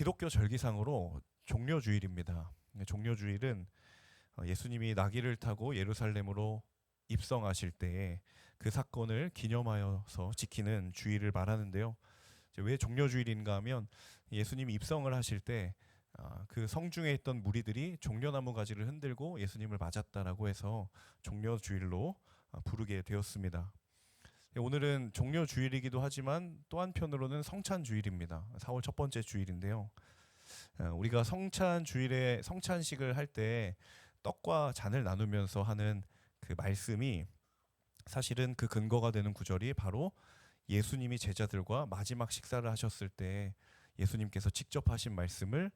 기독교 절기상으로 종려주일입니다. 종려주일은 예수님이 나귀를 타고 예루살렘으로 입성하실 때 그 사건을 기념하여서 지키는 주일을 말하는데요. 왜 종려주일인가 하면 예수님이 입성을 하실 때 그 성중에 있던 무리들이 종려나무 가지를 흔들고 예수님을 맞았다라고 해서 종려주일로 부르게 되었습니다. 오늘은 종려주일이기도 하지만 또 한편으로는 성찬주일입니다. 4월 첫 번째 주일인데요. 우리가 성찬주일에 성찬식을 할 때 떡과 잔을 나누면서 하는 그 말씀이 사실은 그 근거가 되는 구절이 바로 예수님이 제자들과 마지막 식사를 하셨을 때 예수님께서 직접 하신 말씀을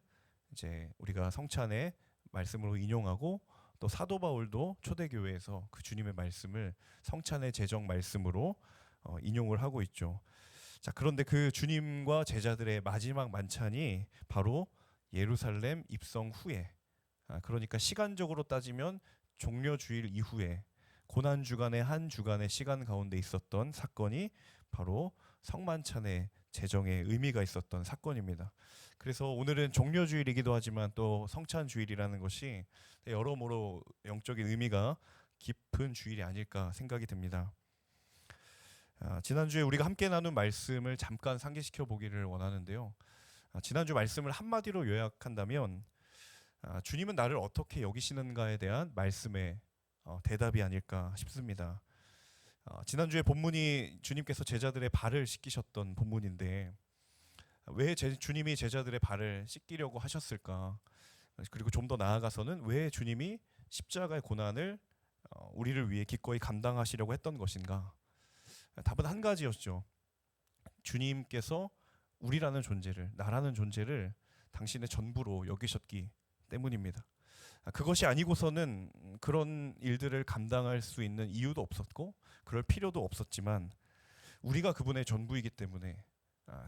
이제 우리가 성찬의 말씀으로 인용하고, 또 사도 바울도 초대교회에서 그 주님의 말씀을 성찬의 제정 말씀으로 인용을 하고 있죠. 자, 그런데 그 주님과 제자들의 마지막 만찬이 바로 예루살렘 입성 후에, 그러니까 시간적으로 따지면 종려주일 이후에 고난 주간의 한 주간의 시간 가운데 있었던 사건이 바로 성만찬의 제정에 의미가 있었던 사건입니다. 그래서 오늘은 종려주일이기도 하지만 또 성찬주일이라는 것이 여러모로 영적인 의미가 깊은 주일이 아닐까 생각이 듭니다. 지난주에 우리가 함께 나눈 말씀을 잠깐 상기시켜 보기를 원하는데요. 지난주 말씀을 한마디로 요약한다면 주님은 나를 어떻게 여기시는가에 대한 말씀의 대답이 아닐까 싶습니다. 지난주에 본문이 주님께서 제자들의 발을 씻기셨던 본문인데, 왜 주님이 제자들의 발을 씻기려고 하셨을까? 그리고 좀 더 나아가서는 왜 주님이 십자가의 고난을 우리를 위해 기꺼이 감당하시려고 했던 것인가? 답은 한 가지였죠. 주님께서 우리라는 존재를, 나라는 존재를 당신의 전부로 여기셨기 때문입니다. 그것이 아니고서는 그런 일들을 감당할 수 있는 이유도 없었고 그럴 필요도 없었지만, 우리가 그분의 전부이기 때문에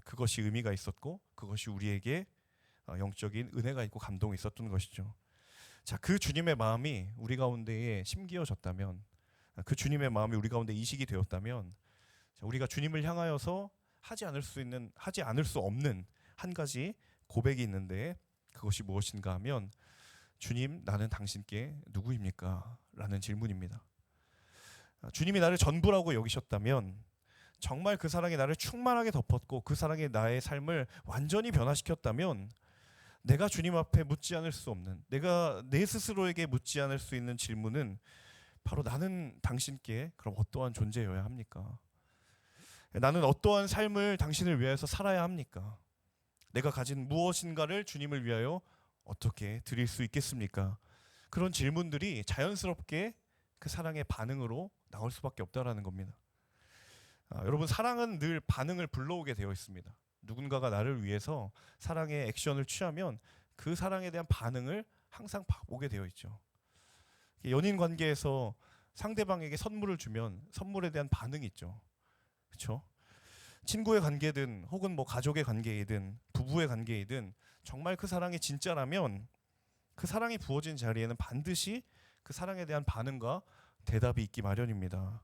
그것이 의미가 있었고 그것이 우리에게 영적인 은혜가 있고 감동이 있었던 것이죠. 자, 그 주님의 마음이 우리 가운데에 심기어졌다면, 그 주님의 마음이 우리 가운데 이식이 되었다면, 우리가 주님을 향하여서 하지 않을 수 없는 한 가지 고백이 있는데, 그것이 무엇인가 하면, 주님, 나는 당신께 누구입니까? 라는 질문입니다. 주님이 나를 전부라고 여기셨다면, 정말 그 사랑이 나를 충만하게 덮었고 그 사랑이 나의 삶을 완전히 변화시켰다면, 내가 주님 앞에 묻지 않을 수 없는, 내가 내 스스로에게 묻지 않을 수 있는 질문은 바로, 나는 당신께 그럼 어떠한 존재여야 합니까? 나는 어떠한 삶을 당신을 위해서 살아야 합니까? 내가 가진 무엇인가를 주님을 위하여 어떻게 드릴 수 있겠습니까? 그런 질문들이 자연스럽게 그 사랑의 반응으로 나올 수밖에 없다라는 겁니다. 여러분, 사랑은 늘 반응을 불러오게 되어 있습니다. 누군가가 나를 위해서 사랑의 액션을 취하면 그 사랑에 대한 반응을 항상 오게 되어 있죠. 연인 관계에서 상대방에게 선물을 주면 선물에 대한 반응이 있죠. 그렇죠? 친구의 관계든 혹은 뭐 가족의 관계이든 부부의 관계이든 정말 그 사랑이 진짜라면 그 사랑이 부어진 자리에는 반드시 그 사랑에 대한 반응과 대답이 있기 마련입니다.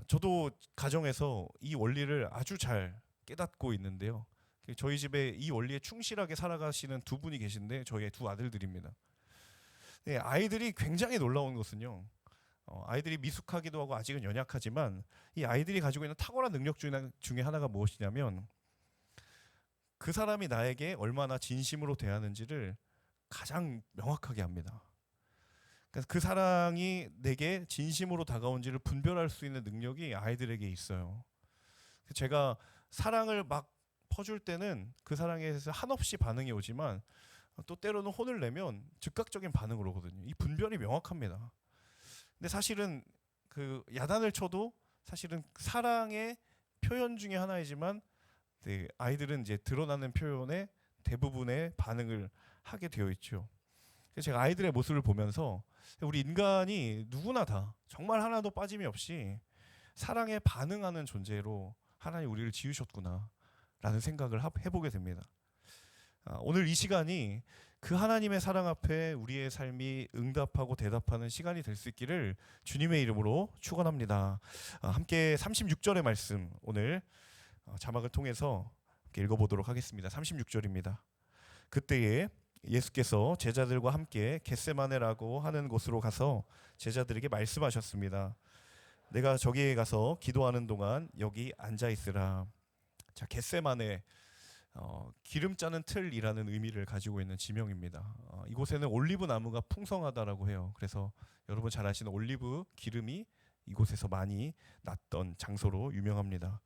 저도 가정에서 이 원리를 아주 잘 깨닫고 있는데요. 저희 집에 이 원리에 충실하게 살아가시는 두 분이 계신데, 저희의 두 아들들입니다. 아이들이 굉장히 놀라운 것은요, 아이들이 미숙하기도 하고 아직은 연약하지만 이 아이들이 가지고 있는 탁월한 능력 중에 하나가 무엇이냐면, 그 사람이 나에게 얼마나 진심으로 대하는지를 가장 명확하게 합니다. 그래서 그 사랑이 내게 진심으로 다가온지를 분별할 수 있는 능력이 아이들에게 있어요. 제가 사랑을 막 퍼줄 때는 그 사랑에 대해서 한없이 반응이 오지만, 또 때로는 혼을 내면 즉각적인 반응을 오거든요. 이 분별이 명확합니다. 근데 사실은 그 야단을 쳐도 사실은 사랑의 표현 중에 하나이지만, 아이들은 이제 드러나는 표현에 대부분의 반응을 하게 되어 있죠. 제가 아이들의 모습을 보면서 우리 인간이 누구나 다 정말 하나도 빠짐이 없이 사랑에 반응하는 존재로 하나님 우리를 지으셨구나 라는 생각을 해보게 됩니다. 오늘 이 시간이 그 하나님의 사랑 앞에 우리의 삶이 응답하고 대답하는 시간이 될 수 있기를 주님의 이름으로 축원합니다. 함께 36절의 말씀, 오늘 자막을 통해서 읽어보도록 하겠습니다. 36절입니다. 그때에 예수께서 제자들과 함께 겟세마네라고 하는 곳으로 가서 제자들에게 말씀하셨습니다. 내가 저기에 가서 기도하는 동안 여기 앉아 있으라. 자, 겟세마네, 기름 짜는 틀이라는 의미를 가지고 있는 지명입니다. 이곳에는 올리브 나무가 풍성하다라고 해요. 그래서 여러분 잘 아시는 올리브 기름이 이곳에서 많이 났던 장소로 유명합니다.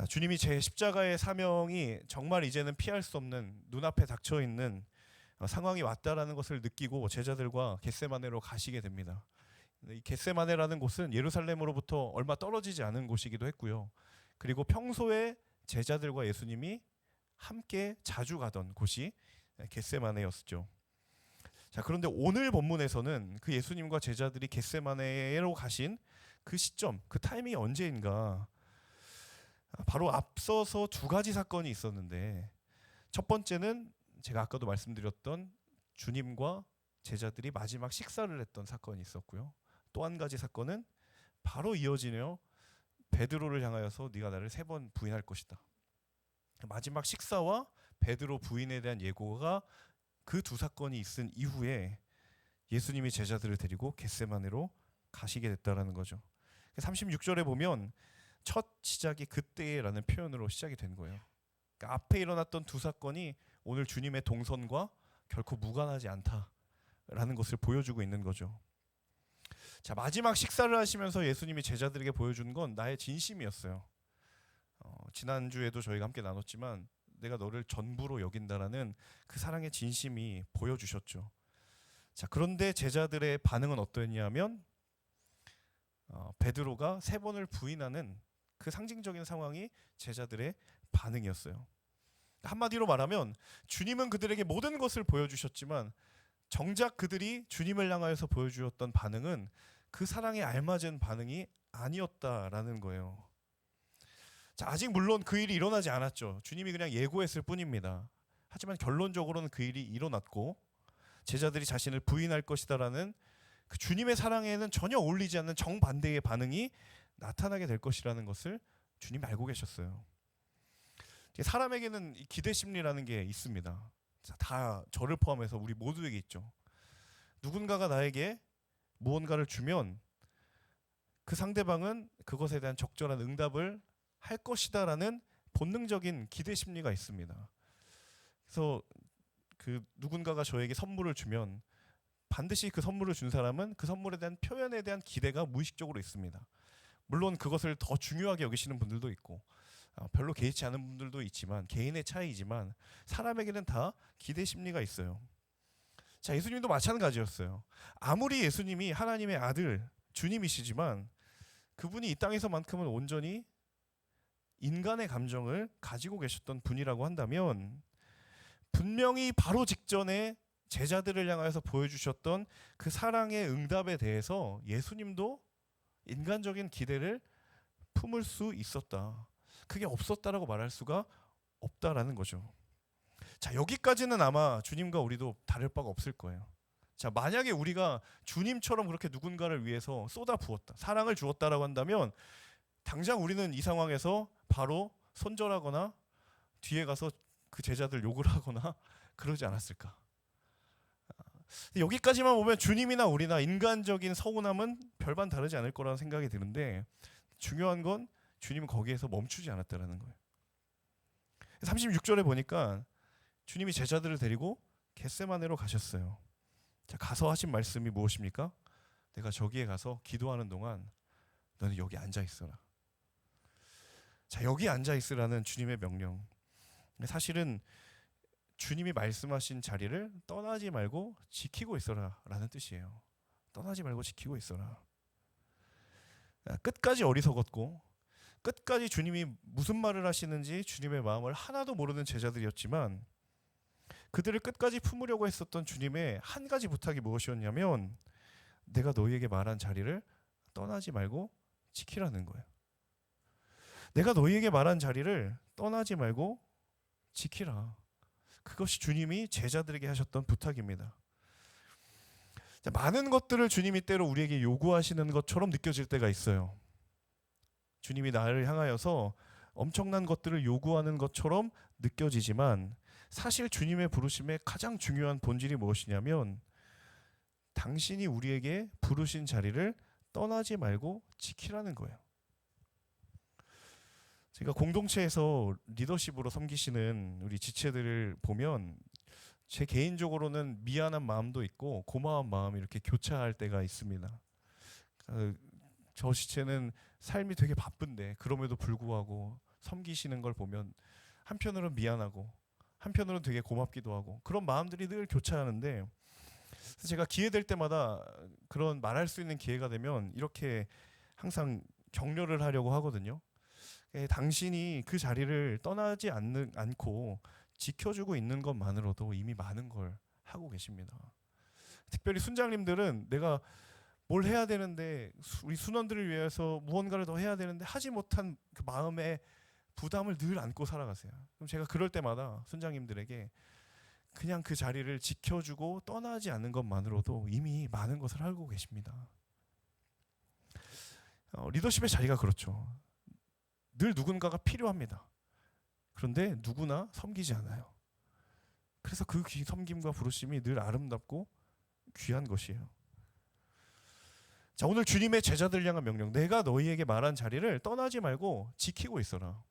주님이 제 십자가의 사명이 정말 이제는 피할 수 없는 눈앞에 닥쳐 있는 상황이 왔다라는 것을 느끼고 제자들과 겟세마네로 가시게 됩니다. 이 겟세마네라는 곳은 예루살렘으로부터 얼마 떨어지지 않은 곳이기도 했고요. 그리고 평소에 제자들과 예수님이 함께 자주 가던 곳이 겟세마네였죠. 자, 그런데 오늘 본문에서는 그 예수님과 제자들이 겟세마네로 가신 그 시점, 그 타이밍이 언제인가? 바로 앞서서 두 가지 사건이 있었는데, 첫 번째는 제가 아까도 말씀드렸던 주님과 제자들이 마지막 식사를 했던 사건이 있었고요. 또 한 가지 사건은 바로 이어지며 베드로를 향하여서 네가 나를 3번 부인할 것이다. 마지막 식사와 베드로 부인에 대한 예고가 그 두 사건이 있은 이후에 예수님이 제자들을 데리고 겟세마네로 가시게 됐다라는 거죠. 36절에 보면 첫 시작이 그때라는 표현으로 시작이 된 거예요. 그러니까 앞에 일어났던 두 사건이 오늘 주님의 동선과 결코 무관하지 않다라는 것을 보여주고 있는 거죠. 자, 마지막 식사를 하시면서 예수님이 제자들에게 보여준 건 나의 진심이었어요. 지난주에도 저희가 함께 나눴지만 내가 너를 전부로 여긴다라는 그 사랑의 진심이 보여주셨죠. 자, 그런데 제자들의 반응은 어떠했냐면 베드로가 3번을 부인하는 그 상징적인 상황이 제자들의 반응이었어요. 한마디로 말하면 주님은 그들에게 모든 것을 보여주셨지만 정작 그들이 주님을 향하여서 보여주었던 반응은 그 사랑에 알맞은 반응이 아니었다라는 거예요. 자, 아직 물론 그 일이 일어나지 않았죠. 주님이 그냥 예고했을 뿐입니다. 하지만 결론적으로는 그 일이 일어났고 제자들이 자신을 부인할 것이다라는 그 주님의 사랑에는 전혀 어울리지 않는 정반대의 반응이 나타나게 될 것이라는 것을 주님이 알고 계셨어요. 사람에게는 기대 심리라는 게 있습니다. 다 저를 포함해서 우리 모두에게 있죠. 누군가가 나에게 무언가를 주면 그 상대방은 그것에 대한 적절한 응답을 할 것이다라는 본능적인 기대 심리가 있습니다. 그래서 그 누군가가 저에게 선물을 주면 반드시 그 선물을 준 사람은 그 선물에 대한 표현에 대한 기대가 무의식적으로 있습니다. 물론 그것을 더 중요하게 여기시는 분들도 있고 별로 개의치 않은 분들도 있지만 개인의 차이지만 사람에게는 다 기대 심리가 있어요. 자, 예수님도 마찬가지였어요. 아무리 예수님이 하나님의 아들 주님이시지만 그분이 이 땅에서만큼은 온전히 인간의 감정을 가지고 계셨던 분이라고 한다면 분명히 바로 직전에 제자들을 향하여서 보여주셨던 그 사랑의 응답에 대해서 예수님도 인간적인 기대를 품을 수 있었다. 그게 없었다라고 말할 수가 없다라는 거죠. 자, 여기까지는 아마 주님과 우리도 다를 바가 없을 거예요. 자, 만약에 우리가 주님처럼 그렇게 누군가를 위해서 쏟아 부었다, 사랑을 주었다라고 한다면 당장 우리는 이 상황에서 바로 손절하거나 뒤에 가서 그 제자들 욕을 하거나 그러지 않았을까? 여기까지만 보면 주님이나 우리나 인간적인 서운함은 별반 다르지 않을 거라는 생각이 드는데 중요한 건 주님은 거기에서 멈추지 않았다라는 거예요. 36절에 보니까 주님이 제자들을 데리고 겟세마네로 가셨어요. 자, 가서 하신 말씀이 무엇입니까? 내가 저기에 가서 기도하는 동안 너는 여기 앉아 있어라. 자, 여기 앉아 있으라는 주님의 명령. 사실은 주님이 말씀하신 자리를 떠나지 말고 지키고 있어라 라는 뜻이에요. 떠나지 말고 지키고 있어라. 끝까지 어리석었고 끝까지 주님이 무슨 말을 하시는지 주님의 마음을 하나도 모르는 제자들이었지만 그들을 끝까지 품으려고 했었던 주님의 한 가지 부탁이 무엇이었냐면 내가 너희에게 말한 자리를 떠나지 말고 지키라는 거예요. 내가 너희에게 말한 자리를 떠나지 말고 지키라. 그것이 주님이 제자들에게 하셨던 부탁입니다. 자, 많은 것들을 주님이 때로 우리에게 요구하시는 것처럼 느껴질 때가 있어요. 주님이 나를 향하여서 엄청난 것들을 요구하는 것처럼 느껴지지만 사실 주님의 부르심의 가장 중요한 본질이 무엇이냐면 당신이 우리에게 부르신 자리를 떠나지 말고 지키라는 거예요. 제가 공동체에서 리더십으로 섬기시는 우리 지체들을 보면 제 개인적으로는 미안한 마음도 있고 고마운 마음이 이렇게 교차할 때가 있습니다. 저 지체는 삶이 되게 바쁜데 그럼에도 불구하고 섬기시는 걸 보면 한편으로는 미안하고 한편으로는 되게 고맙기도 하고 그런 마음들이 늘 교차하는데 제가 기회 될 때마다 그런 말할 수 있는 기회가 되면 이렇게 항상 격려를 하려고 하거든요. 당신이 그 자리를 떠나지 않고 지켜주고 있는 것만으로도 이미 많은 걸 하고 계십니다. 특별히 순장님들은 내가 뭘 해야 되는데 우리 순원들을 위해서 무언가를 더 해야 되는데 하지 못한 그 마음의 부담을 늘 안고 살아가세요. 그럼 제가 그럴 때마다 순장님들에게 그냥 그 자리를 지켜주고 떠나지 않는 것만으로도 이미 많은 것을 하고 계십니다. 리더십의 자리가 그렇죠. 늘 누군가가 필요합니다. 그런데 누구나 섬기지 않아요. 그래서 그 섬김과 부르심이 늘 아름답고 귀한 것이에요. 자, 오늘 주님의 제자들 향한 명령, 내가 너희에게 말한 자리를 떠나지 말고 지키고 있어라.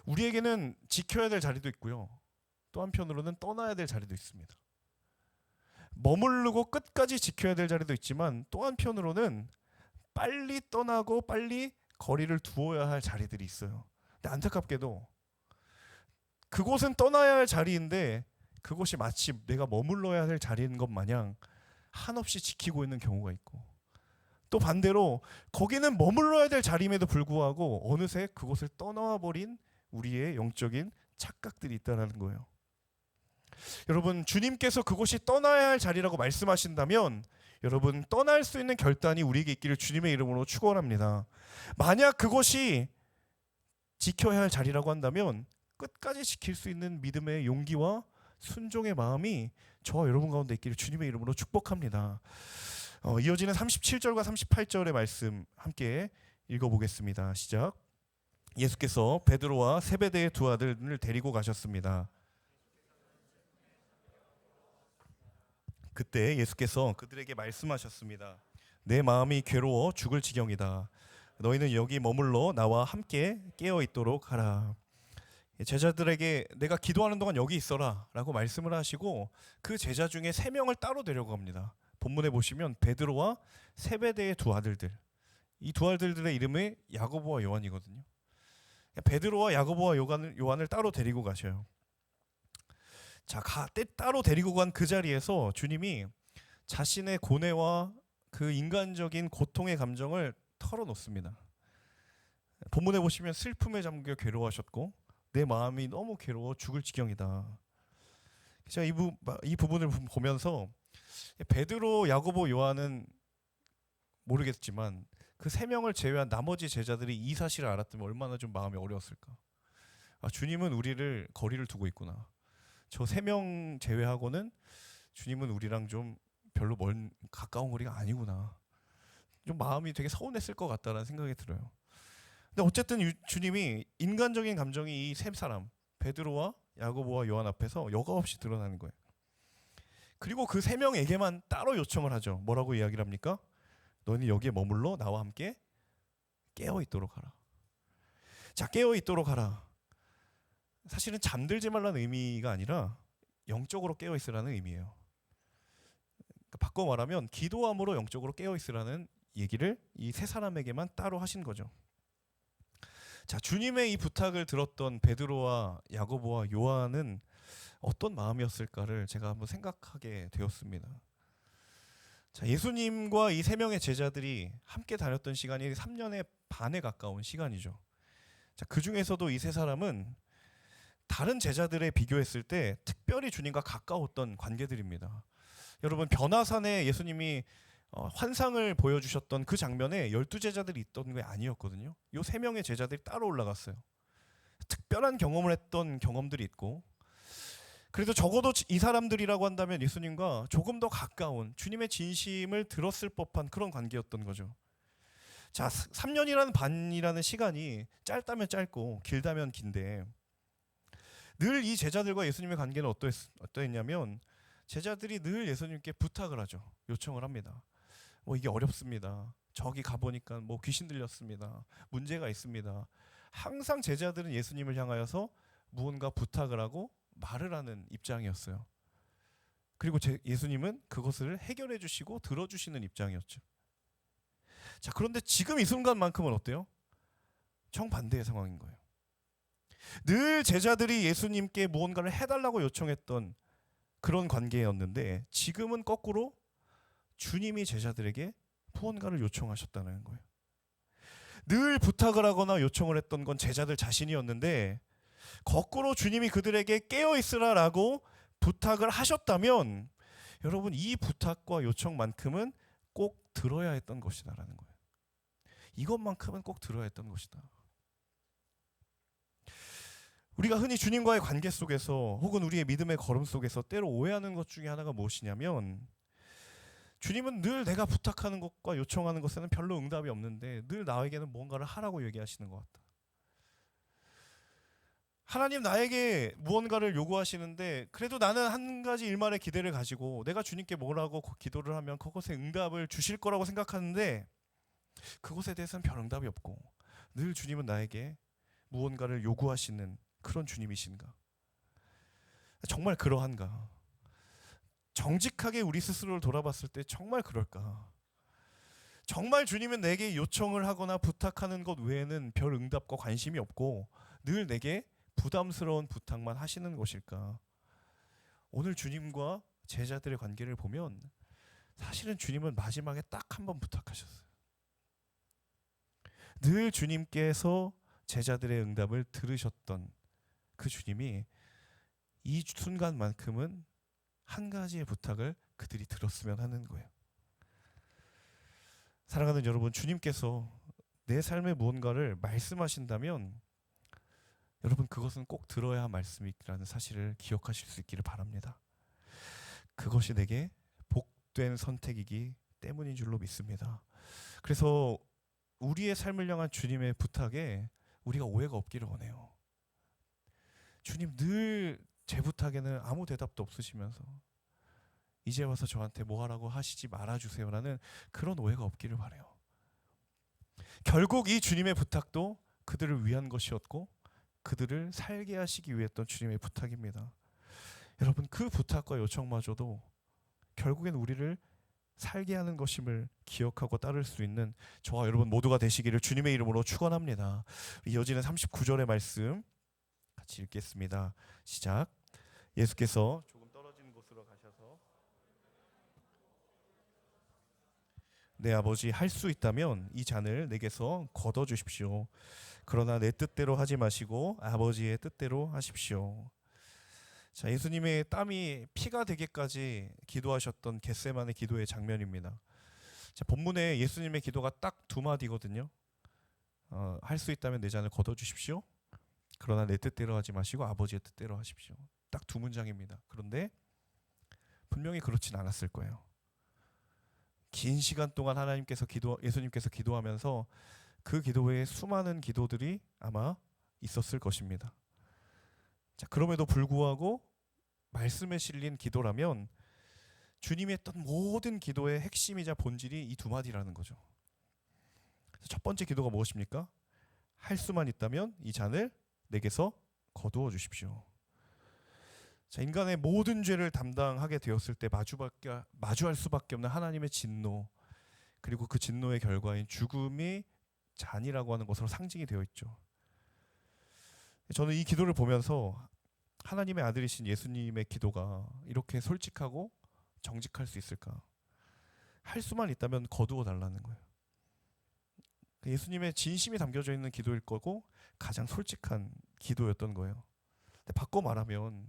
우리에게는 지켜야 될 자리도 있고요. 또 한편으로는 떠나야 될 자리도 있습니다. 머무르고 끝까지 지켜야 될 자리도 있지만 또 한편으로는 빨리 떠나고 빨리 거리를 두어야 할 자리들이 있어요. 근데 안타깝게도 그곳은 떠나야 할 자리인데 그곳이 마치 내가 머물러야 할 자리인 것 마냥 한없이 지키고 있는 경우가 있고 또 반대로 거기는 머물러야 될 자리임에도 불구하고 어느새 그곳을 떠나와 버린 우리의 영적인 착각들이 있다는 거예요. 여러분, 주님께서 그곳이 떠나야 할 자리라고 말씀하신다면 여러분, 떠날 수 있는 결단이 우리에게 있기를 주님의 이름으로 축원합니다. 만약 그곳이 지켜야 할 자리라고 한다면 끝까지 지킬 수 있는 믿음의 용기와 순종의 마음이 저와 여러분 가운데 있기를 주님의 이름으로 축복합니다. 이어지는 37절과 38절의 말씀 함께 읽어보겠습니다. 시작. 예수께서 베드로와 세베대의 두 아들을 데리고 가셨습니다. 그때 예수께서 그들에게 말씀하셨습니다. 내 마음이 괴로워 죽을 지경이다. 너희는 여기 머물러 나와 함께 깨어 있도록 하라. 제자들에게 내가 기도하는 동안 여기 있어라 라고 말씀을 하시고 그 제자 중에 3명을 따로 데려갑니다. 본문에 보시면 베드로와 세베대의 두 아들들, 이 두 아들들의 이름이 야고보와 요한이거든요. 베드로와 야고보와 요한을 따로 데리고 가셔요. 자, 따로 데리고 간 그 자리에서 주님이 자신의 고뇌와 그 인간적인 고통의 감정을 털어놓습니다. 본문에 보시면 슬픔에 잠겨 괴로워하셨고 내 마음이 너무 괴로워 죽을 지경이다. 제가 이 부분을 보면서 베드로, 야고보, 요한은 모르겠지만 그 3명을 제외한 나머지 제자들이 이 사실을 알았다면 얼마나 좀 마음이 어려웠을까. 주님은 우리를 거리를 두고 있구나. 저 3명 제외하고는 주님은 우리랑 좀 별로 가까운 거리가 아니구나. 좀 마음이 되게 서운했을 것 같다라는 생각이 들어요. 근데 어쨌든 주님이 인간적인 감정이 이 3사람 베드로와 야고보와 요한 앞에서 여과 없이 드러나는 거예요. 그리고 그 3명에게만 따로 요청을 하죠. 뭐라고 이야기를 합니까? 너는 여기에 머물러 나와 함께 깨어 있도록 하라. 자, 깨어 있도록 하라. 사실은 잠들지 말라는 의미가 아니라 영적으로 깨어 있으라는 의미예요. 그러니까 바꿔 말하면 기도함으로 영적으로 깨어 있으라는 얘기를 이 3사람에게만 따로 하신 거죠. 자, 주님의 이 부탁을 들었던 베드로와 야고보와 요한은 어떤 마음이었을까를 제가 한번 생각하게 되었습니다. 자, 예수님과 이 3명의 제자들이 함께 다녔던 시간이 3년의 반에 가까운 시간이죠. 자, 그 중에서도 이 3사람은 다른 제자들에 비교했을 때 특별히 주님과 가까웠던 관계들입니다. 여러분, 변화산에 예수님이 환상을 보여주셨던 그 장면에 12제자들이 있던 게 아니었거든요. 이 3명의 제자들이 따로 올라갔어요. 특별한 경험을 했던 경험들이 있고, 그래도 적어도 이 사람들이라고 한다면 예수님과 조금 더 가까운 주님의 진심을 들었을 법한 그런 관계였던 거죠. 자, 3년이라는 반이라는 시간이 짧다면 짧고 길다면 긴데 늘 이 제자들과 예수님의 관계는 어떠했냐면 제자들이 늘 예수님께 부탁을 하죠. 요청을 합니다. 뭐 이게 어렵습니다. 저기 가보니까 뭐 귀신 들렸습니다. 문제가 있습니다. 항상 제자들은 예수님을 향하여서 무언가 부탁을 하고 말을 하는 입장이었어요. 그리고 예수님은 그것을 해결해 주시고 들어주시는 입장이었죠. 자, 그런데 지금 이 순간만큼은 어때요? 정반대의 상황인 거예요. 늘 제자들이 예수님께 무언가를 해달라고 요청했던 그런 관계였는데 지금은 거꾸로 주님이 제자들에게 무언가를 요청하셨다는 거예요. 늘 부탁을 하거나 요청을 했던 건 제자들 자신이었는데 거꾸로 주님이 그들에게 깨어 있으라라고 부탁을 하셨다면 여러분 이 부탁과 요청만큼은 꼭 들어야 했던 것이다라는 거예요. 이것만큼은 꼭 들어야 했던 것이다. 우리가 흔히 주님과의 관계 속에서 혹은 우리의 믿음의 걸음 속에서 때로 오해하는 것 중에 하나가 무엇이냐면 주님은 늘 내가 부탁하는 것과 요청하는 것에는 별로 응답이 없는데 늘 나에게는 뭔가를 하라고 얘기하시는 것 같다. 하나님 나에게 무언가를 요구하시는데 그래도 나는 한 가지 일말의 기대를 가지고 내가 주님께 뭐라고 기도를 하면 그것에 응답을 주실 거라고 생각하는데 그것에 대해서는 별 응답이 없고 늘 주님은 나에게 무언가를 요구하시는 그런 주님이신가? 정말 그러한가? 정직하게 우리 스스로를 돌아봤을 때 정말 그럴까? 정말 주님은 내게 요청을 하거나 부탁하는 것 외에는 별 응답과 관심이 없고 늘 내게 부담스러운 부탁만 하시는 것일까? 오늘 주님과 제자들의 관계를 보면 사실은 주님은 마지막에 딱 한 번 부탁하셨어요. 늘 주님께서 제자들의 응답을 들으셨던 그 주님이 이 순간만큼은 한 가지의 부탁을 그들이 들었으면 하는 거예요. 사랑하는 여러분, 주님께서 내 삶에 무언가를 말씀하신다면 여러분 그것은 꼭 들어야 할 말씀이라는 사실을 기억하실 수 있기를 바랍니다. 그것이 내게 복된 선택이기 때문인 줄로 믿습니다. 그래서 우리의 삶을 향한 주님의 부탁에 우리가 오해가 없기를 원해요. 주님 늘 제 부탁에는 아무 대답도 없으시면서 이제 와서 저한테 뭐 하라고 하시지 말아주세요라는 그런 오해가 없기를 바라요. 결국 이 주님의 부탁도 그들을 위한 것이었고 그들을 살게 하시기 위해 했던 주님의 부탁입니다. 여러분 그 부탁과 요청마저도 결국엔 우리를 살게 하는 것임을 기억하고 따를 수 있는 저와 여러분 모두가 되시기를 주님의 이름으로 축원합니다. 이어지는 39절의 말씀 같이 읽겠습니다. 시작. 예수께서 조금 떨어진 곳으로 가셔서 내 아버지 할 수 있다면 이 잔을 내게서 거둬 주십시오. 그러나 내 뜻대로 하지 마시고 아버지의 뜻대로 하십시오. 자, 예수님의 땀이 피가 되기까지 기도하셨던 겟세마네 기도의 장면입니다. 자, 본문에 예수님의 기도가 딱 두 마디거든요. 할 수 있다면 내 잔을 거둬 주십시오. 그러나 내 뜻대로 하지 마시고 아버지의 뜻대로 하십시오. 딱 두 문장입니다. 그런데 분명히 그렇진 않았을 거예요. 긴 시간 동안 예수님께서 기도하면서 그 기도에 수많은 기도들이 아마 있었을 것입니다. 자, 그럼에도 불구하고 말씀에 실린 기도라면 주님이 했던 모든 기도의 핵심이자 본질이 이 두 마디라는 거죠. 첫 번째 기도가 무엇입니까? 할 수만 있다면 이 잔을 내게서 거두어 주십시오. 자, 인간의 모든 죄를 담당하게 되었을 때 마주할 수밖에 없는 하나님의 진노, 그리고 그 진노의 결과인 죽음이 잔이라고 하는 것으로 상징이 되어 있죠. 저는 이 기도를 보면서 하나님의 아들이신 예수님의 기도가 이렇게 솔직하고 정직할 수 있을까? 할 수만 있다면 거두어 달라는 거예요. 예수님의 진심이 담겨져 있는 기도일 거고 가장 솔직한 기도였던 거예요. 근데 바꿔 말하면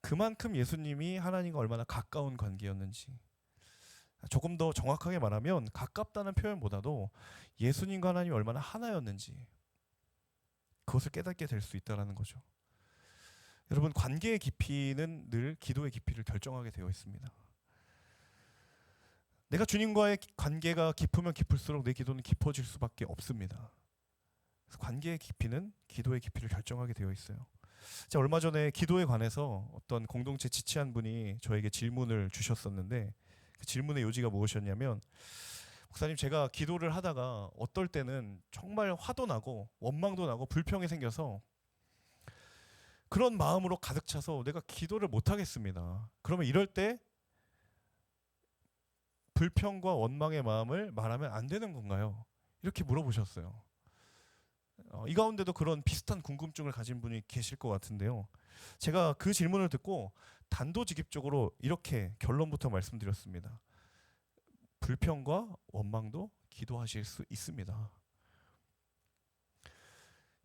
그만큼 예수님이 하나님과 얼마나 가까운 관계였는지, 조금 더 정확하게 말하면 가깝다는 표현보다도 예수님과 하나님이 얼마나 하나였는지 그것을 깨닫게 될 수 있다는 거죠. 여러분 관계의 깊이는 늘 기도의 깊이를 결정하게 되어 있습니다. 내가 주님과의 관계가 깊으면 깊을수록 내 기도는 깊어질 수밖에 없습니다. 그래서 관계의 깊이는 기도의 깊이를 결정하게 되어 있어요. 자, 얼마 전에 기도에 관해서 어떤 공동체 지치한 분이 저에게 질문을 주셨었는데, 그 질문의 요지가 무엇이었냐면, 목사님, 제가 기도를 하다가 어떨 때는 정말 화도 나고 원망도 나고 불평이 생겨서 그런 마음으로 가득 차서 내가 기도를 못 하겠습니다. 그러면 이럴 때 불평과 원망의 마음을 말하면 안 되는 건가요? 이렇게 물어보셨어요. 이 가운데도 그런 비슷한 궁금증을 가진 분이 계실 것 같은데요. 제가 그 질문을 듣고 단도직입적으로 이렇게 결론부터 말씀드렸습니다. 불평과 원망도 기도하실 수 있습니다.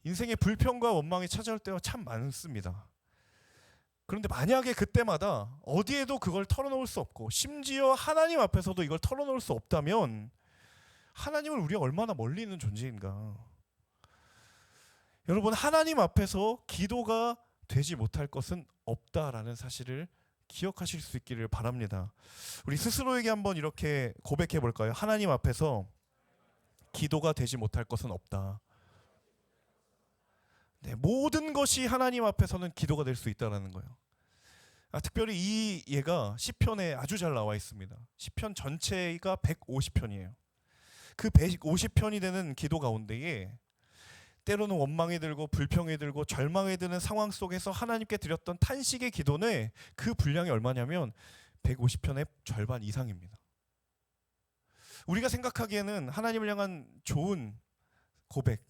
인생에 불평과 원망이 찾아올 때가 참 많습니다. 그런데 만약에 그때마다 어디에도 그걸 털어놓을 수 없고 심지어 하나님 앞에서도 이걸 털어놓을 수 없다면 하나님을 우리가 얼마나 멀리 있는 존재인가. 여러분, 하나님 앞에서 기도가 되지 못할 것은 없다라는 사실을 기억하실 수 있기를 바랍니다. 우리 스스로에게 한번 이렇게 고백해 볼까요? 하나님 앞에서 기도가 되지 못할 것은 없다. 네, 모든 것이 하나님 앞에서는 기도가 될 수 있다라는 거예요. 특별히 이 예가 시편에 아주 잘 나와 있습니다. 시편 전체가 150편이에요. 그 150편이 되는 기도 가운데에 때로는 원망이 들고 불평이 들고 절망이 드는 상황 속에서 하나님께 드렸던 탄식의 기도는 그 분량이 얼마냐면 150편의 절반 이상입니다. 우리가 생각하기에는 하나님을 향한 좋은 고백,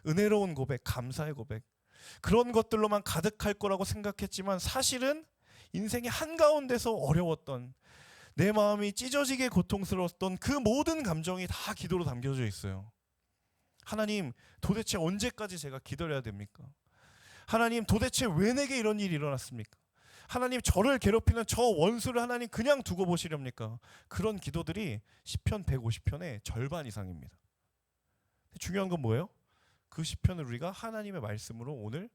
은혜로운 고백, 감사의 고백, 그런 것들로만 가득할 거라고 생각했지만 사실은 인생의 한가운데서 어려웠던, 내 마음이 찢어지게 고통스러웠던 그 모든 감정이 다 기도로 담겨져 있어요. 하나님, 도대체 언제까지 제가 기다려야 됩니까? 하나님, 도대체 왜 내게 이런 일이 일어났습니까? 하나님, 저를 괴롭히는 저 원수를 하나님 그냥 두고 보시렵니까? 그런 기도들이 시편 150편의 절반 이상입니다. 중요한 건 뭐예요? 그 시편을 우리가 하나님의 말씀으로 오늘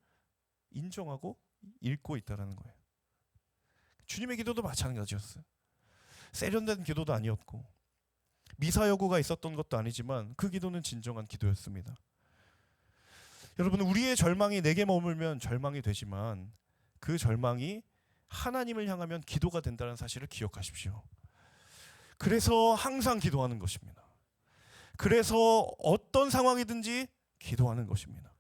인정하고 읽고 있다는 거예요. 주님의 기도도 마찬가지였어요. 세련된 기도도 아니었고 미사여구가 있었던 것도 아니지만 그 기도는 진정한 기도였습니다. 여러분, 우리의 절망이 내게 머물면 절망이 되지만 그 절망이 하나님을 향하면 기도가 된다는 사실을 기억하십시오. 그래서 항상 기도하는 것입니다. 그래서 어떤 상황이든지 기도하는 것입니다.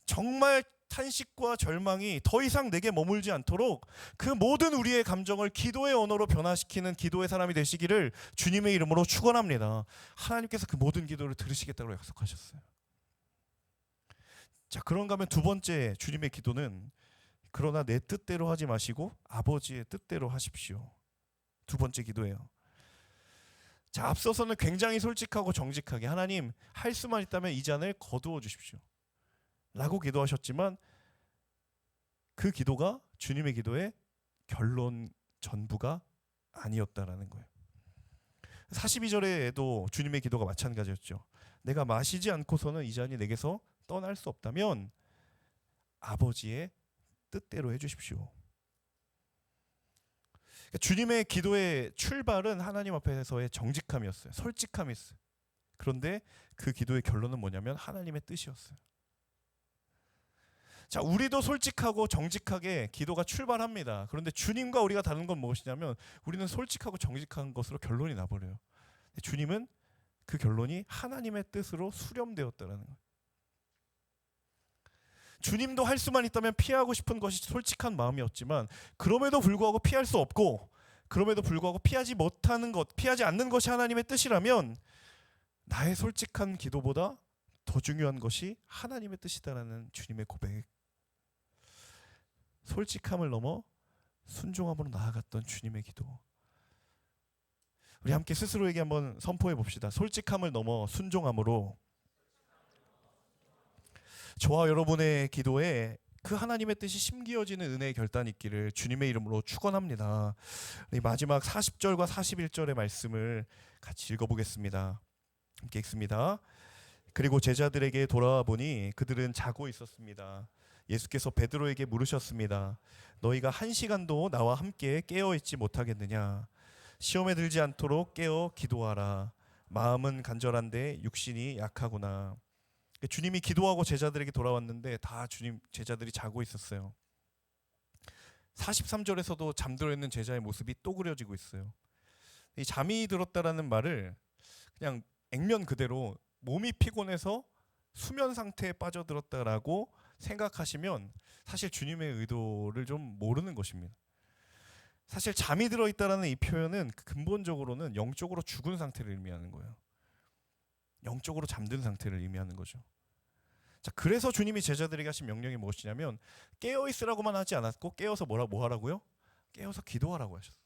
정말 탄식과 절망이 더 이상 내게 머물지 않도록 그 모든 우리의 감정을 기도의 언어로 변화시키는 기도의 사람이 되시기를 주님의 이름으로 축원합니다. 하나님께서 그 모든 기도를 들으시겠다고 약속하셨어요. 자, 그런가 하면 두 번째 주님의 기도는 그러나 내 뜻대로 하지 마시고 아버지의 뜻대로 하십시오. 두 번째 기도예요. 자, 앞서서는 굉장히 솔직하고 정직하게 하나님, 할 수만 있다면 이 잔을 거두어 주십시오 라고 기도하셨지만 그 기도가 주님의 기도의 결론 전부가 아니었다라는 거예요. 42절에도 주님의 기도가 마찬가지였죠. 내가 마시지 않고서는 이 잔이 내게서 떠날 수 없다면 아버지의 뜻대로 해주십시오. 주님의 기도의 출발은 하나님 앞에서의 정직함이었어요. 솔직함이었어요. 그런데 그 기도의 결론은 뭐냐면 하나님의 뜻이었어요. 자, 우리도 솔직하고 정직하게 기도가 출발합니다. 그런데 주님과 우리가 다른 건 무엇이냐면 우리는 솔직하고 정직한 것으로 결론이 나버려요. 주님은 그 결론이 하나님의 뜻으로 수렴되었다는 거예요. 주님도 할 수만 있다면 피하고 싶은 것이 솔직한 마음이었지만 그럼에도 불구하고 피할 수 없고 그럼에도 불구하고 피하지 못하는 것, 피하지 않는 것이 하나님의 뜻이라면 나의 솔직한 기도보다 더 중요한 것이 하나님의 뜻이다라는 주님의 고백. 솔직함을 넘어 순종함으로 나아갔던 주님의 기도. 우리 함께 스스로에게 한번 선포해 봅시다. 솔직함을 넘어 순종함으로 저와 여러분의 기도에 그 하나님의 뜻이 심기어지는 은혜의 결단이 있기를 주님의 이름으로 축원합니다. 우리 마지막 40절과 41절의 말씀을 같이 읽어보겠습니다. 함께 읽습니다. 그리고 제자들에게 돌아와 보니 그들은 자고 있었습니다. 예수께서 베드로에게 물으셨습니다. 너희가 1시간도 나와 함께 깨어있지 못하겠느냐? 시험에 들지 않도록 깨어 기도하라. 마음은 간절한데 육신이 약하구나. 주님이 기도하고 제자들에게 돌아왔는데 다 주님 제자들이 자고 있었어요. 43절에서도 잠들어 있는 제자의 모습이 또 그려지고 있어요. 이 잠이 들었다라는 말을 그냥 액면 그대로 몸이 피곤해서 수면 상태에 빠져들었다라고 생각하시면 사실 주님의 의도를 좀 모르는 것입니다. 사실 잠이 들어 있다라는 이 표현은 근본적으로는 영적으로 죽은 상태를 의미하는 거예요. 영적으로 잠든 상태를 의미하는 거죠. 자, 그래서 주님이 제자들에게 하신 명령이 무엇이냐면 깨어 있으라고만 하지 않았고 깨어서 뭐 하라고요? 깨어서 기도하라고 하셨어요.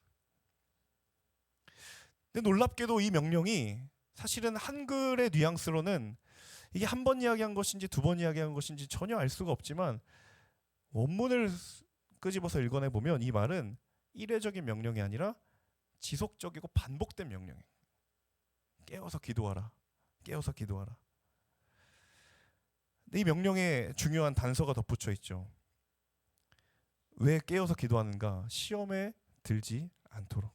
근데 놀랍게도 이 명령이 사실은 한글의 뉘앙스로는 이게 한 번 이야기한 것인지 두 번 이야기한 것인지 전혀 알 수가 없지만 원문을 끄집어서 읽어내 보면 이 말은 일회적인 명령이 아니라 지속적이고 반복된 명령이에요. 깨어서 기도하라. 깨어서 기도하라. 근데 이 명령에 중요한 단서가 덧붙여 있죠. 왜 깨어서 기도하는가? 시험에 들지 않도록.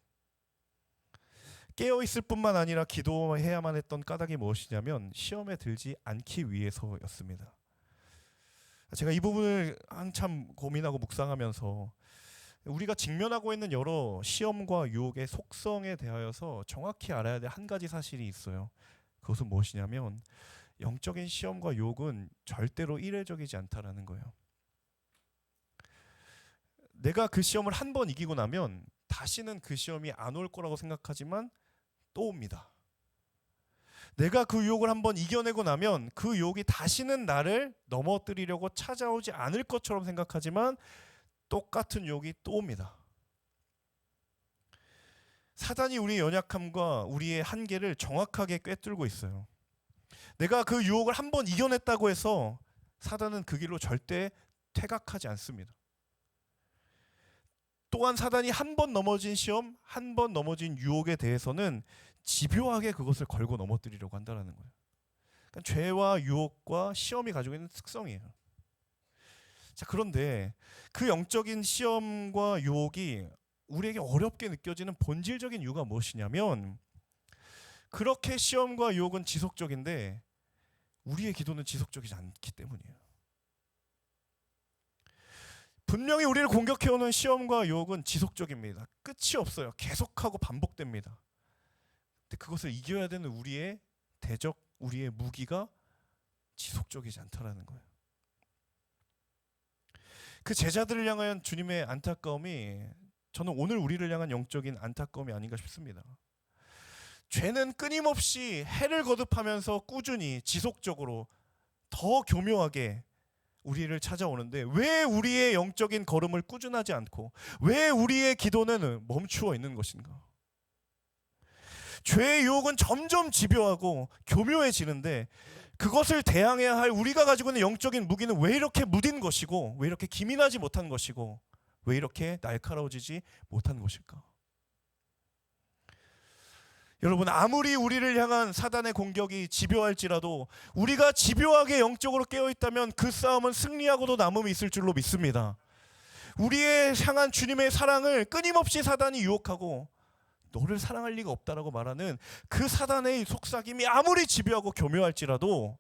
깨어 있을 뿐만 아니라 기도해야만 했던 까닭이 무엇이냐면 시험에 들지 않기 위해서였습니다. 제가 이 부분을 한참 고민하고 묵상하면서 우리가 직면하고 있는 여러 시험과 유혹의 속성에 대하여서 정확히 알아야 될 한 가지 사실이 있어요. 그것은 무엇이냐면 영적인 시험과 유혹은 절대로 일회적이지 않다라는 거예요. 내가 그 시험을 한 번 이기고 나면 다시는 그 시험이 안 올 거라고 생각하지만 또 옵니다. 내가 그 유혹을 한번 이겨내고 나면 그 유혹이 다시는 나를 넘어뜨리려고 찾아오지 않을 것처럼 생각하지만 똑같은 유혹이 또 옵니다. 사단이 우리의 연약함과 우리의 한계를 정확하게 꿰뚫고 있어요. 내가 그 유혹을 한번 이겨냈다고 해서 사단은 그 길로 절대 퇴각하지 않습니다. 또한 사단이 한 번 넘어진 시험, 한 번 넘어진 유혹에 대해서는 집요하게 그것을 걸고 넘어뜨리려고 한다는 거예요. 그러니까 죄와 유혹과 시험이 가지고 있는 특성이에요. 자, 그런데 그 영적인 시험과 유혹이 우리에게 어렵게 느껴지는 본질적인 이유가 무엇이냐면 그렇게 시험과 유혹은 지속적인데 우리의 기도는 지속적이지 않기 때문이에요. 분명히 우리를 공격해오는 시험과 유혹은 지속적입니다. 끝이 없어요. 계속하고 반복됩니다. 근데 그것을 이겨야 되는 우리의 대적, 우리의 무기가 지속적이지 않다라는 거예요. 그 제자들을 향한 주님의 안타까움이 저는 오늘 우리를 향한 영적인 안타까움이 아닌가 싶습니다. 죄는 끊임없이 해를 거듭하면서 꾸준히 지속적으로 더 교묘하게 우리를 찾아오는데 왜 우리의 영적인 걸음을 꾸준하지 않고 왜 우리의 기도는 멈추어 있는 것인가? 죄의 유혹은 점점 집요하고 교묘해지는데 그것을 대항해야 할 우리가 가지고 있는 영적인 무기는 왜 이렇게 무딘 것이고 왜 이렇게 기민하지 못한 것이고 왜 이렇게 날카로워지지 못한 것일까? 여러분, 아무리 우리를 향한 사단의 공격이 집요할지라도 우리가 집요하게 영적으로 깨어있다면 그 싸움은 승리하고도 남음이 있을 줄로 믿습니다. 우리의 향한 주님의 사랑을 끊임없이 사단이 유혹하고 너를 사랑할 리가 없다라고 말하는 그 사단의 속삭임이 아무리 집요하고 교묘할지라도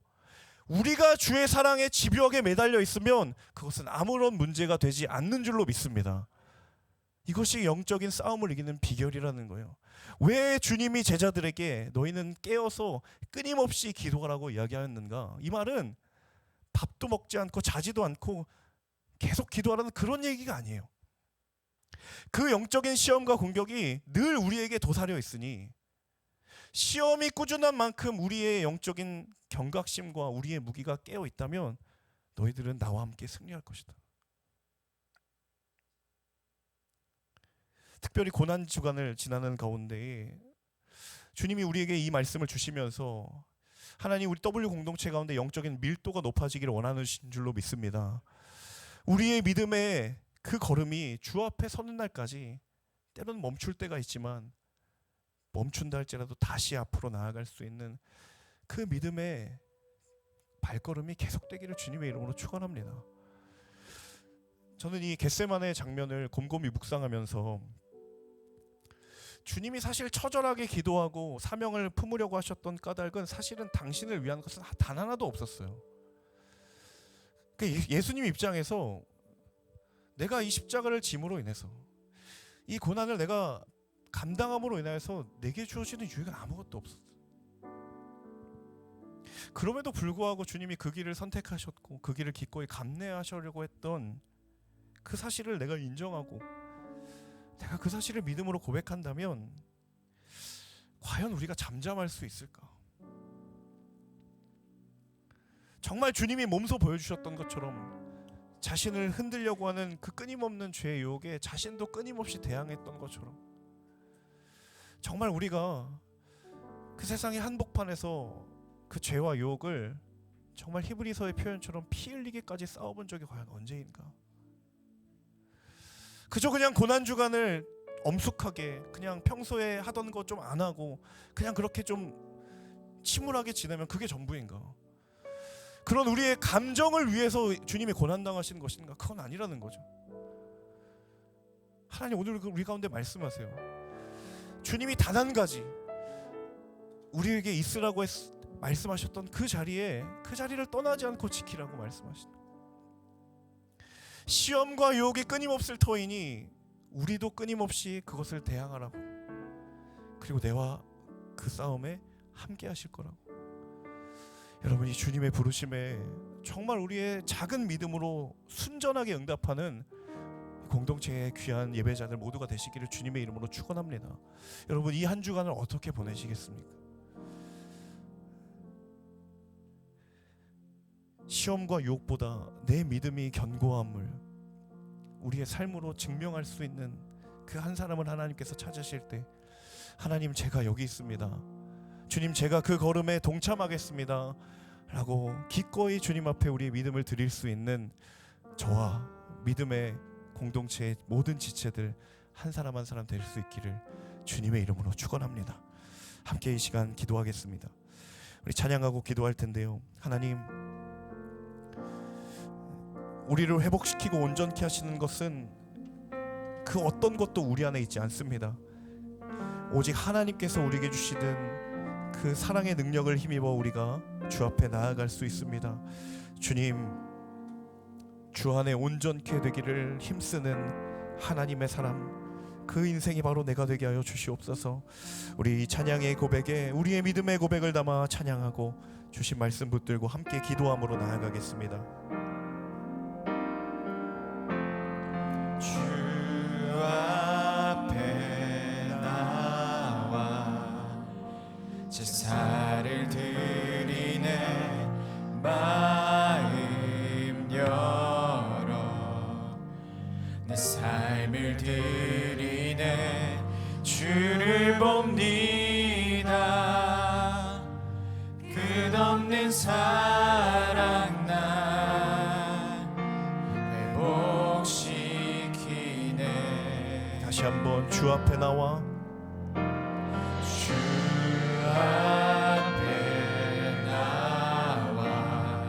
우리가 주의 사랑에 집요하게 매달려 있으면 그것은 아무런 문제가 되지 않는 줄로 믿습니다. 이것이 영적인 싸움을 이기는 비결이라는 거예요. 왜 주님이 제자들에게 너희는 깨어서 끊임없이 기도하라고 이야기하였는가? 이 말은 밥도 먹지 않고 자지도 않고 계속 기도하라는 그런 얘기가 아니에요. 그 영적인 시험과 공격이 늘 우리에게 도사려 있으니 시험이 꾸준한 만큼 우리의 영적인 경각심과 우리의 무기가 깨어 있다면 너희들은 나와 함께 승리할 것이다. 특별히 고난 주간을 지나는 가운데 주님이 우리에게 이 말씀을 주시면서 하나님 우리 W 공동체 가운데 영적인 밀도가 높아지기를 원하는 줄로 믿습니다. 우리의 믿음의 그 걸음이 주 앞에 서는 날까지 때로는 멈출 때가 있지만 멈춘다 할지라도 다시 앞으로 나아갈 수 있는 그 믿음의 발걸음이 계속되기를 주님의 이름으로 축원합니다. 저는 이 겟세마네 장면을 곰곰이 묵상하면서 주님이 사실 처절하게 기도하고 사명을 품으려고 하셨던 까닭은 사실은 당신을 위한 것은 단 하나도 없었어요. 예수님 입장에서 내가 이 십자가를 짐으로 인해서 이 고난을 내가 감당함으로 인해서 내게 주어지는 유익은 아무것도 없었어요. 그럼에도 불구하고 주님이 그 길을 선택하셨고 그 길을 기꺼이 감내하시려고 했던 그 사실을 내가 인정하고 내가 그 사실을 믿음으로 고백한다면 과연 우리가 잠잠할 수 있을까? 정말 주님이 몸소 보여주셨던 것처럼 자신을 흔들려고 하는 그 끊임없는 죄의 유혹에 자신도 끊임없이 대항했던 것처럼 정말 우리가 그 세상의 한복판에서 그 죄와 유혹을 정말 히브리서의 표현처럼 피 흘리기까지 싸워본 적이 과연 언제인가? 그저 그냥 고난주간을 엄숙하게 그냥 평소에 하던 거 좀 안 하고 그냥 그렇게 좀 침울하게 지내면 그게 전부인가? 그런 우리의 감정을 위해서 주님이 고난당하신 것인가? 그건 아니라는 거죠. 하나님 오늘 우리 가운데 말씀하세요. 주님이 단 한 가지 우리에게 있으라고 말씀하셨던 그 자리를 떠나지 않고 지키라고 말씀하신다. 시험과 유혹이 끊임없을 터이니 우리도 끊임없이 그것을 대항하라고, 그리고 내와 그 싸움에 함께 하실 거라고. 여러분, 이 주님의 부르심에 정말 우리의 작은 믿음으로 순전하게 응답하는 공동체의 귀한 예배자들 모두가 되시기를 주님의 이름으로 축원합니다. 여러분, 이 한 주간을 어떻게 보내시겠습니까? 시험과 유혹보다 내 믿음이 견고함을 우리의 삶으로 증명할 수 있는 그 한 사람을 하나님께서 찾으실 때, 하나님 제가 여기 있습니다, 주님 제가 그 걸음에 동참하겠습니다 라고 기꺼이 주님 앞에 우리의 믿음을 드릴 수 있는 저와 믿음의 공동체의 모든 지체들 한 사람 한 사람 될 수 있기를 주님의 이름으로 축원합니다. 함께 이 시간 기도하겠습니다. 우리 찬양하고 기도할 텐데요, 하나님, 우리를 회복시키고 온전케 하시는 것은 그 어떤 것도 우리 안에 있지 않습니다. 오직 하나님께서 우리에게 주시는 그 사랑의 능력을 힘입어 우리가 주 앞에 나아갈 수 있습니다. 주님, 주 안에 온전케 되기를 힘쓰는 하나님의 사람, 그 인생이 바로 내가 되게 하여 주시옵소서. 우리 찬양의 고백에 우리의 믿음의 고백을 담아 찬양하고 주신 말씀 붙들고 함께 기도함으로 나아가겠습니다. 주 앞에 나와 제사를 드리네, 마음 열어 내 삶을 드리네, 주를 봅니다. 끝없는 사랑 날 회복시키네. 다시 한번 주 앞에 나와 주 앞에 나와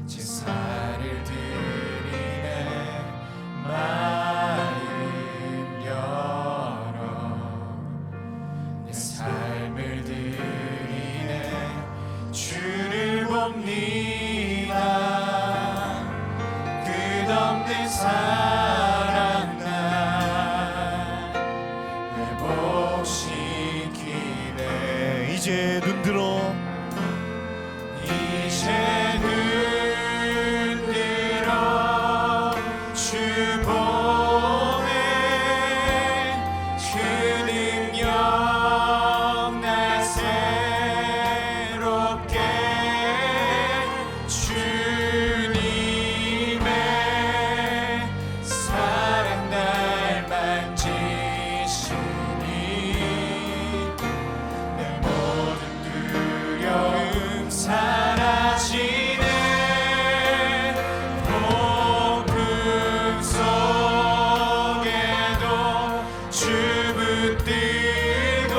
제사를 드리네, 마음 열어 내 삶을 드리네, 주를 봅니다. 끝없는 사랑 날 회복시키네. 이제 눈들어 이제 눈들어 주 보네, 그 능력 날 새롭게 주님의 사랑 날 만지시니 내 모든 두려움 사라지네. 폭풍 속에도 주 붙들고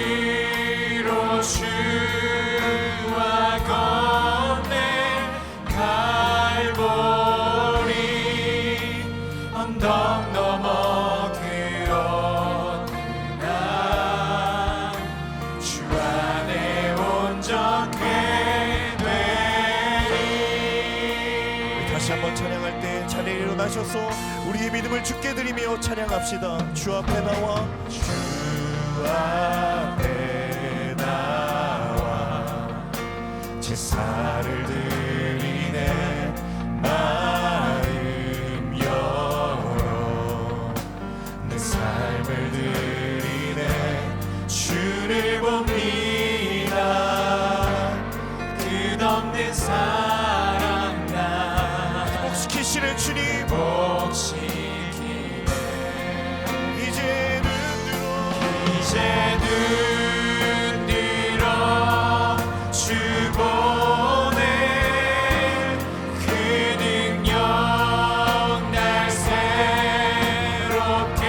믿음으로 주와 걷네. 갈보리 언덕 언덕 넘어 그 어느 날 주 안에 온전케 되리. 다시 한번 찬양할 때 자리에 일어나셔서 우리의 믿음을 주께 드리며 찬양합시다. 주 앞에 나와 주 앞에 나와 제사를 드리네. 마음 열어 내 삶을 드리네. 주를 봅니다. 끝없는 사랑 나 시키시는 주님 복시키네. 이제 눈 이제 눈 들어 주 보네. 그 능력 날 새롭게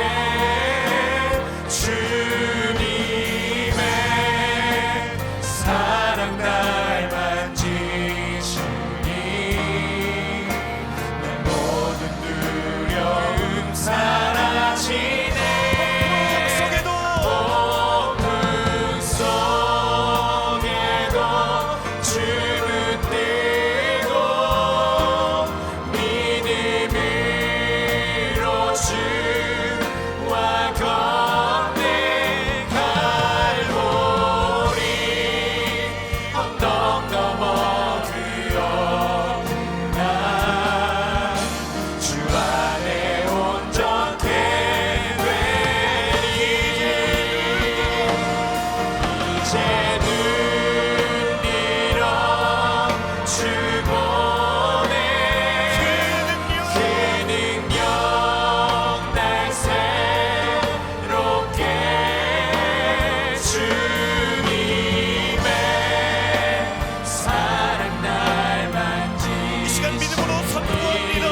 주님의 사랑 날 만지시니 내 모든 두려움 사라지네. 속에도 폭풍 속에도 주 붙들고 믿음으로 주와 걷네. 갈보리 언덕 넘어 그 어느 날 주 안에 온전케 되리. 이제 눈 들어 주 보네. 그 능력 날 새롭게 주님의 사랑 날 이 시간 만지시니 믿음으로 선포합니다.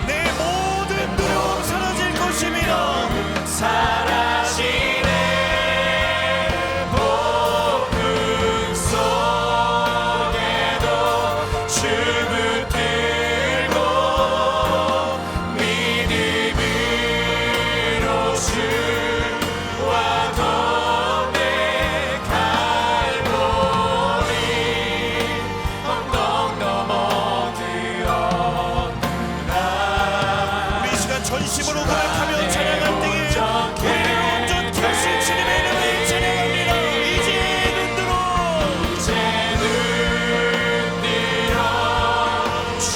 내 모든 두려움 사라질 것입니다. 사라지네. 폭풍 속에도 주 붙들고 믿음으로 주와 걷네. 갈보리 언덕 넘어 그 어느 날 우리 이 시간 전심으로 고백하며 찬양할 때에 우리를 온전케 하신 주님의 이름을 찬양합니다. 이제 눈 들어 이제 눈 들어 주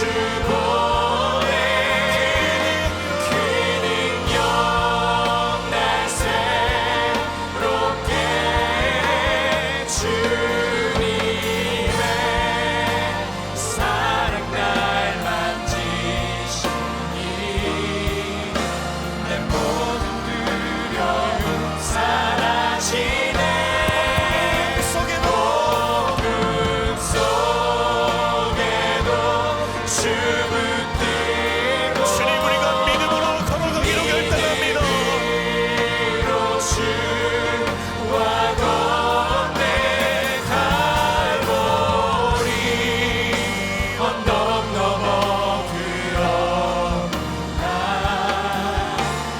보네. 그 능력 날 새롭게 주님의 사랑 날 만지시니 내 모든 두려움 사라지네. 속에도 폭풍 속에도 주 붙들고 주님 우리가 믿음으로 걸어가기로 결단합니다. 믿음으로 주와 걷네. 갈보리 언덕 넘어 그 어느 날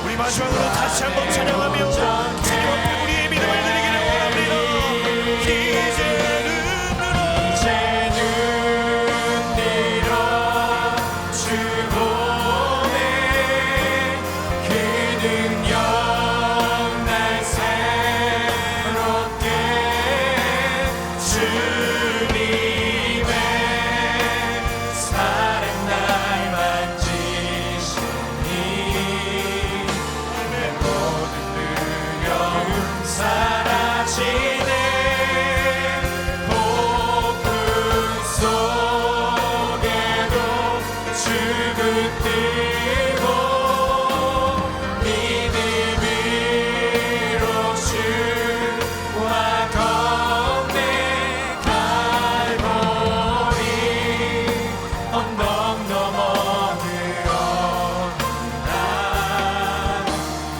우리 마지막으로 다시 한번 찬양하며 주님 앞에 우리의 믿음을 드리기를 원합니다. 이제 눈 들어 이제 눈 들어 주 보네. 그 능력 날 새롭게 주님의 사랑 날 만지시니 내 모든 두려움 사라지네. 폭풍 속에도 주 붙들고 믿음으로 주와 걷네. 갈보리 언덕 넘어 그 어느 날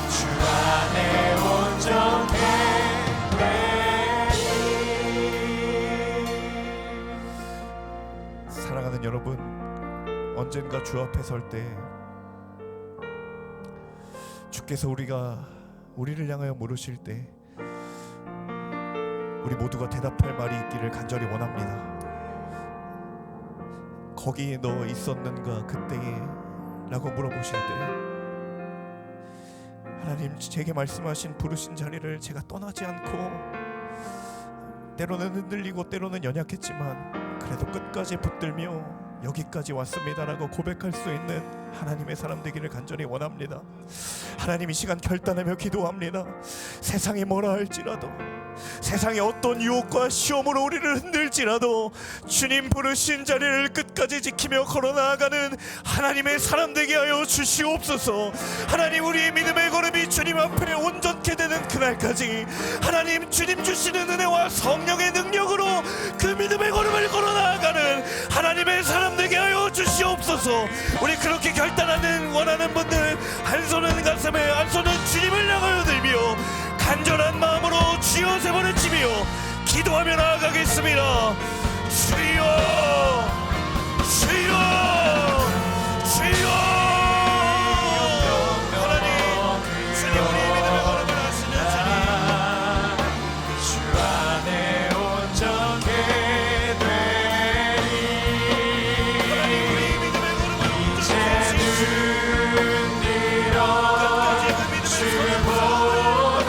주 안에 온전케 되리. 사랑하는 여러분, 언젠가 주 앞에 설 때 주께서 우리를 향하여 물으실 때 우리 모두가 대답할 말이 있기를 간절히 원합니다. 거기에 너 있었는가 그때에? 라고 물어보실 때 하나님, 제게 말씀하신 부르신 자리를 제가 떠나지 않고 때로는 흔들리고 때로는 연약했지만 그래도 끝까지 붙들며 여기까지 왔습니다라고 고백할 수 있는 하나님의 사람 되기를 간절히 원합니다. 하나님, 이 시간 결단하며 기도합니다. 세상이 뭐라 할지라도, 세상의 어떤 유혹과 시험으로 우리를 흔들지라도 주님 부르신 자리를 끝까지 지키며 걸어나가는 하나님의 사람 되게 하여 주시옵소서. 하나님, 우리의 믿음의 걸음이 주님 앞에 온전케 되는 그날까지 하나님, 주님 주시는 은혜와 성령의 능력으로 그 믿음의 걸음을 걸어나가는 하나님의 사람 되게 하여 주시옵소서. 우리 그렇게 결단하는 원하는 분들, 한 손은 가슴에 한 손은 주님을 향하여 들며 간절한 마음으로 주여 세 번을 치며 기도하며 나아가겠습니다. 주여, 주여, 주여. 하나님, 주님 우리의 믿음의 걸음을 하시는 주님, 주 안에 온전케 되리. 하나님, 우리의 믿음의 걸음을 이제는 들어 주 보내.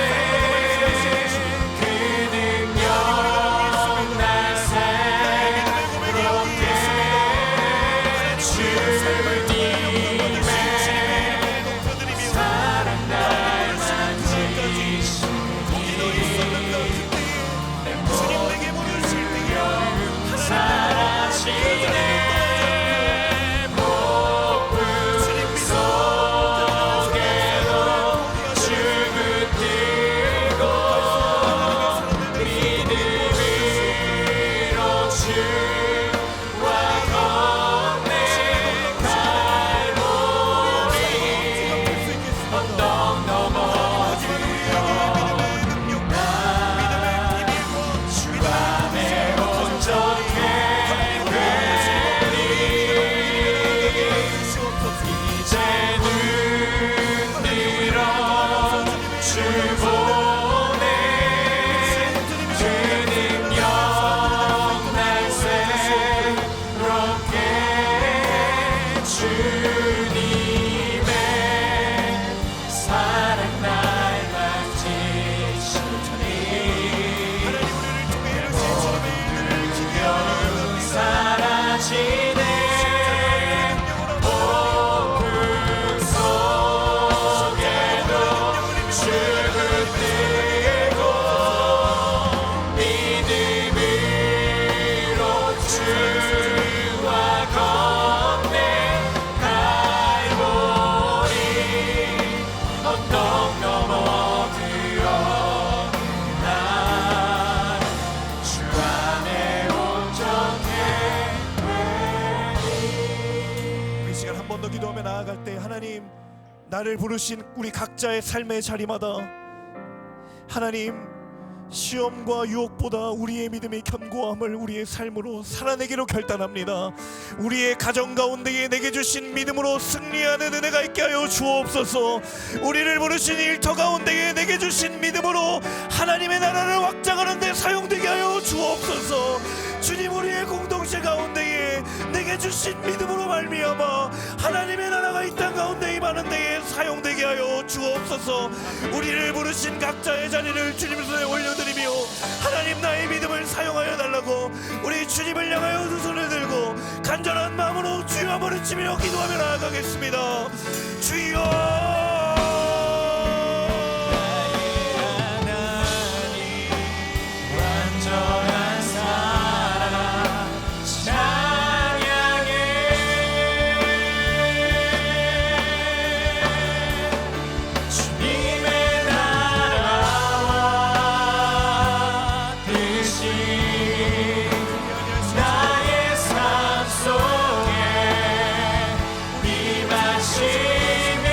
기도하며 나아갈 때 하나님, 나를 부르신 우리 각자의 삶의 자리마다 하나님, 시험과 유혹보다 우리의 믿음의 견고함을 우리의 삶으로 살아내기로 결단합니다. 우리의 가정 가운데에 내게 주신 믿음으로 승리하는 은혜가 있게 하여 주옵소서. 우리를 부르신 일터 가운데에 내게 주신 믿음으로 하나님의 나라를 확장하는 데 사용되게 하여 주옵소서. 주님, 우리의 공동체 가운데에 내게 주신 믿음으로 말미암아 하나님의 나라가 이 땅 가운데 임하는 데에 사용되게 하여 주옵소서. 우리를 부르신 각자의 자리를 주님 손에 올려드리며 하나님, 나의 믿음을 사용하여 달라고 우리 주님을 향하여 두 손을 들고 간절한 마음으로 주여 한번 치며 기도하며 나아가겠습니다. 주여, 나의 삶 속에 임하시며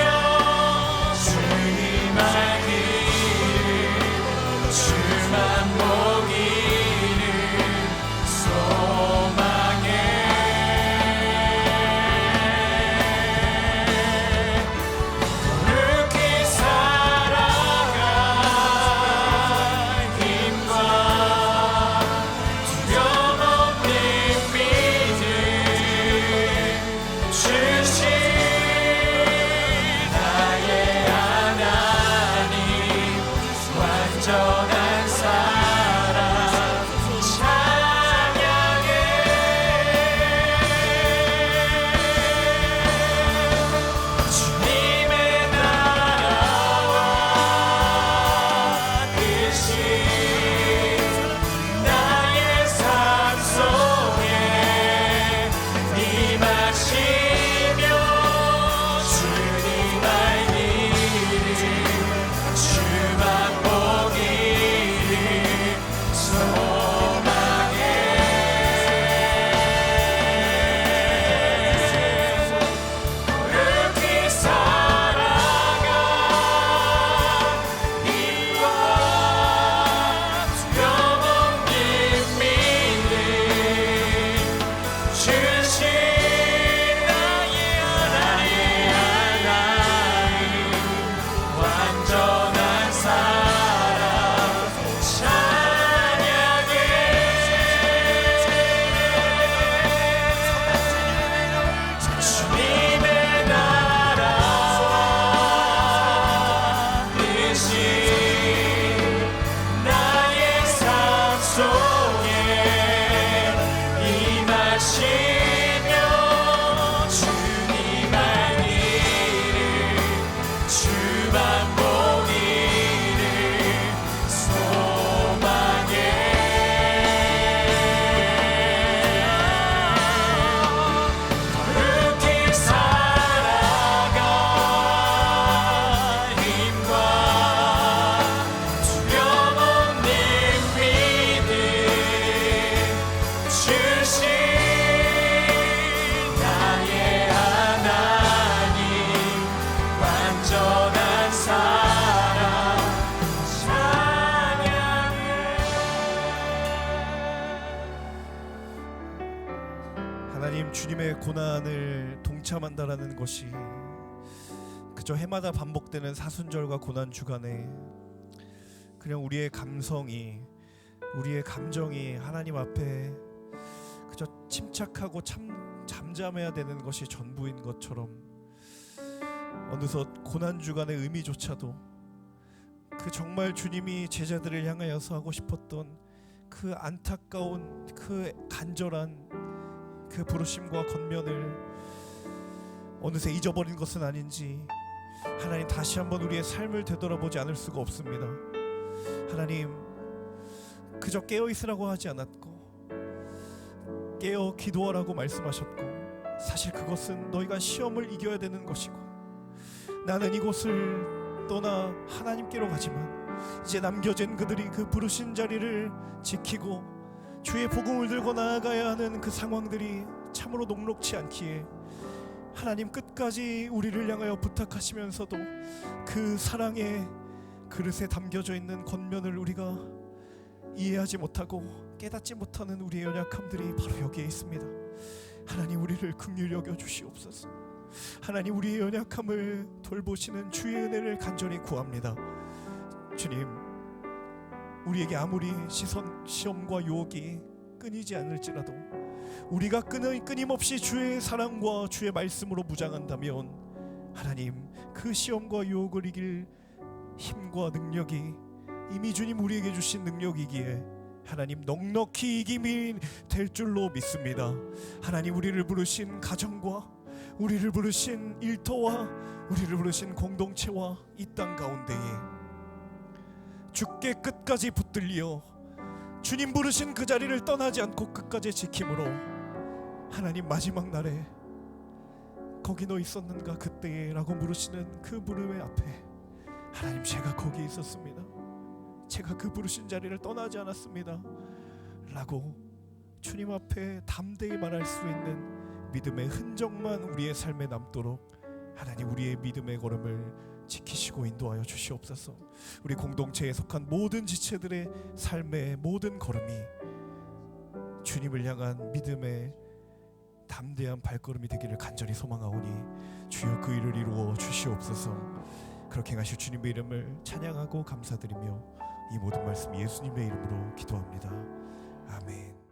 주님의 고난을 동참한다라는 것이 그저 해마다 반복되는 사순절과 고난 주간에 그냥 우리의 감성이, 우리의 감정이 하나님 앞에 그저 침착하고 잠잠해야 되는 것이 전부인 것처럼 어느덧 고난 주간의 의미조차도 그 정말 주님이 제자들을 향하여서 하고 싶었던 그 안타까운, 그 간절한 그 부르심과 권면을 어느새 잊어버린 것은 아닌지 하나님 다시 한번 우리의 삶을 되돌아보지 않을 수가 없습니다. 하나님, 그저 깨어 있으라고 하지 않았고 깨어 기도하라고 말씀하셨고, 사실 그것은 너희가 시험을 이겨야 되는 것이고, 나는 이곳을 떠나 하나님께로 가지만 이제 남겨진 그들이 그 부르신 자리를 지키고 주의 복음을 들고 나아가야 하는 그 상황들이 참으로 녹록지 않기에 하나님 끝까지 우리를 향하여 부탁하시면서도 그 사랑의 그릇에 담겨져 있는 권면을 우리가 이해하지 못하고 깨닫지 못하는 우리의 연약함들이 바로 여기에 있습니다. 하나님, 우리를 긍휼히 여겨 주시옵소서. 하나님, 우리의 연약함을 돌보시는 주의 은혜를 간절히 구합니다. 주님, 우리에게 아무리 시험과 유혹이 끊이지 않을지라도 우리가 끊임없이 주의 사랑과 주의 말씀으로 무장한다면 하나님, 그 시험과 유혹을 이길 힘과 능력이 이미 주님 우리에게 주신 능력이기에 하나님 넉넉히 이김이 될 줄로 믿습니다. 하나님, 우리를 부르신 가정과 우리를 부르신 일터와 우리를 부르신 공동체와 이 땅 가운데에 주께 끝까지 붙들려 주님 부르신 그 자리를 떠나지 않고 끝까지 지킴으로 하나님 마지막 날에 거기 너 있었는가 그때에 라고 물으시는 그 물음의 앞에 하나님, 제가 거기 있었습니다. 제가 그 부르신 자리를 떠나지 않았습니다 라고 주님 앞에 담대히 말할 수 있는 믿음의 흔적만 우리의 삶에 남도록 하나님, 우리의 믿음의 걸음을 지키시고 인도하여 주시옵소서. 우리 공동체에 속한 모든 지체들의 삶의 모든 걸음이 주님을 향한 믿음의 담대한 발걸음이 되기를 간절히 소망하오니 주여 그 일을 이루어 주시옵소서. 그렇게 하실 주님의 이름을 찬양하고 감사드리며 이 모든 말씀 예수님의 이름으로 기도합니다. 아멘.